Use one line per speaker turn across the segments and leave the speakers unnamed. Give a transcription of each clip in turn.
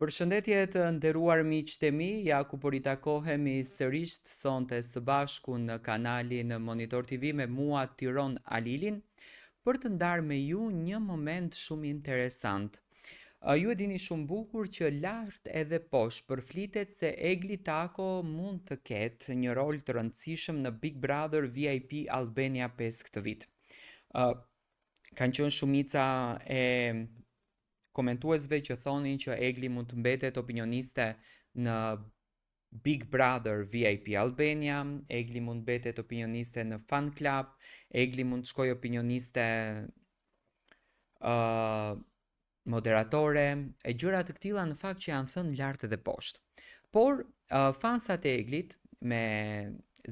Përshëndetje të nderuar miq të mi, ja ku po ritakohemi sërish sonte së bashku në kanalin Monitor TV me mua Tiron Alilin për të ndarë me ju një moment shumë interesant. Ju e dini shumë bukur që lart edhe poshtë përflitet se Egli Tako mund të ketë një rol të rëndësishëm në Big Brother VIP Albania 5 këtë vit. Kanë qenë shumica e komentuesve që thonin që Egli mund të mbetet opinioniste në Big Brother VIP Albania, Egli mund të mbetet opinioniste në Fan Club, Egli mund të shkoj opinioniste moderatore, e gjëra të këtilla në fakt që janë thënë lart edhe poshtë. Por fansat e Eglit me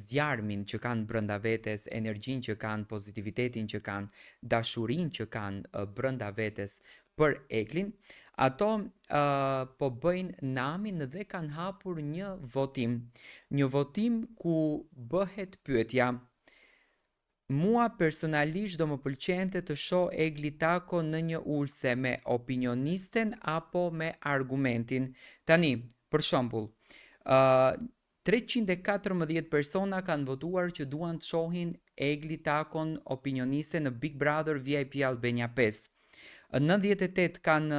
zjarmin që kanë brenda vetes, energjinë që kanë, pozitivitetin që kanë, dashurinë që kanë brenda vetes për Eglin, ato po bëjnë namin dhe kanë hapur një votim ku bëhet pyetja: mua personalisht do më pëlqente të shoh Egli Tako në një ulse me opinionisten apo me argumentin. Tani, për shembull, 314 persona kanë votuar që duan të shohin Egli Takon opinioniste në Big Brother VIP Albania 5. 98 kanë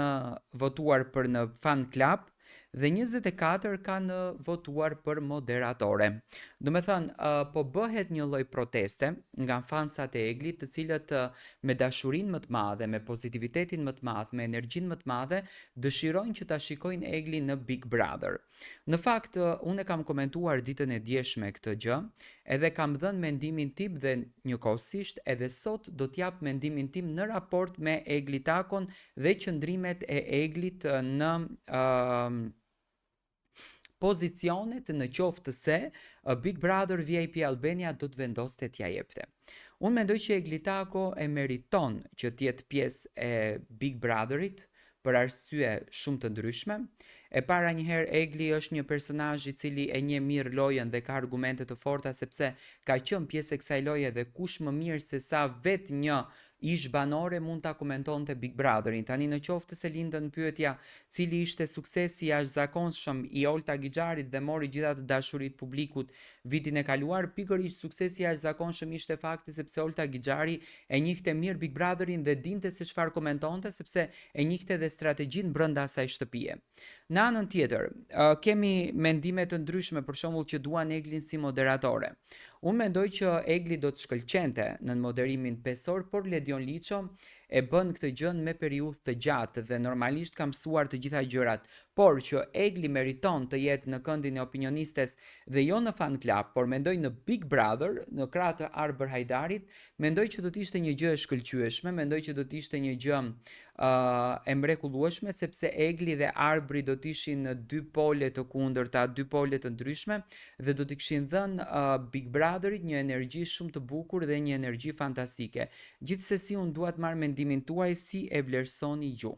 votuar për në Fan Club dhe 24 kanë votuar për moderatore. Do me thënë, po bëhet një lloj proteste nga fansat e Eglit, të cilët me dashurinë më të madhe, me pozitivitetin më të madh, me energjinë më të madhe, dëshirojnë që ta shikojnë Eglin në Big Brother. Në fakt, unë kam komentuar ditën e djeshme këtë gjë, edhe kam dhënë mendimin tim dhe njëkohësisht edhe sot do t'jap mendimin tim në raport me Egli Takon dhe qëndrimet e Eglit në pozicionet në qoftë se Big Brother VIP Albania do të vendoste t'ja jepte. Unë mendoj që Egli Tako e meriton që t'jetë pjesë e Big Brotherit për arsye shumë të ndryshme. E para njëherë, Egli është një personazh i cili e njeh mirë lojën dhe ka argumente të forta sepse ka qenë pjesë e kësaj loje dhe kush më mirë se sa vetë një ish banore mund ta komentonte Big Brotherin. Tani në qoftë se lindën pyetja cili ishte suksesi i jashtëzakonshëm i Olta Gixharit dhe mori gjithatë dashuritë publikut vitin e kaluar, pikërisht suksesi i jashtëzakonshëm ishte fakti sepse Olta Gixhari e njihte mirë Big Brotherin dhe dinte se çfarë komentonte sepse e njihte dhe strategjinë brenda asaj shtëpie. Në anën tjetër, kemi mendime të ndryshme, për shembull që duan Eglin si moderatore. Unë mendoj që Egli do të shkëlqente në moderimin pesor, por Ledion Liço e bën këtë gjë me periudhë të gjatë dhe normalisht ka mësuar të gjitha gjërat, por që Egli meriton të jetë në këndin e opinionistes dhe jo në Fan Club, por mendoj në Big Brother, në krah të Arber Hajdarit, mendoj që do të ishte një gjë e shkëlqyeshme, mendoj që do të ishte një gjë e mrekullueshme, sepse Egli dhe Arbri do të ishin në dy pole të kundërta, dy pole të ndryshme dhe do t'i kishin dhënë Big Brotherit një energji shumë të bukur dhe një energji fantastike. Gjithsesi, unë dua të marr mendimin tuaj, si e vlerësoni ju.